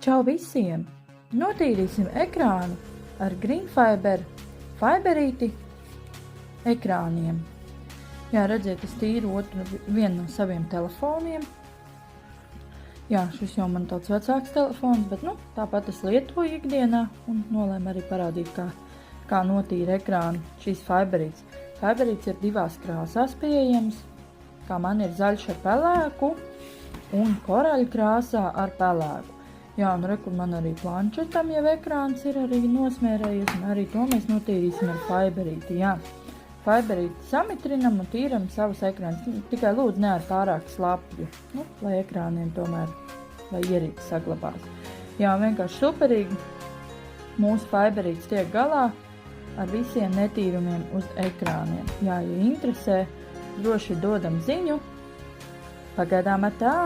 Čau visiem! Notīrīsim ekrānu ar Greenfiber fiberīti ekrāniem. Jā, redziet, es tīru vienu no saviem telefoniem. Jā, šis jau man tāds vecāks telefons, bet tāpat es lietoju ikdienā un nolēmu arī parādīt, kā notīra ekrānu šīs fiberītes. Fiberītes ir divās krāsās pieejams, kā man ir zaļš ar pelēku un koraļu krāsā ar pelēku. Jā, un rekur man arī planšetam jau ekrāns ir arī nosmērējies, un arī to mēs notīrīsim ar fiberīti, jā. Fiberīti samitrinam un tīram savus ekrānus, tikai lūdzu ne ar pārāk slapju, lai ekrāniem tomēr, lai ierīci saglabās. Jā, vienkārši superīgi, mūsu fiberītis tiek galā ar visiem netīrumiem uz ekrāniem. Jā, ja interesē, droši dodam ziņu. Pagaidām ar tā!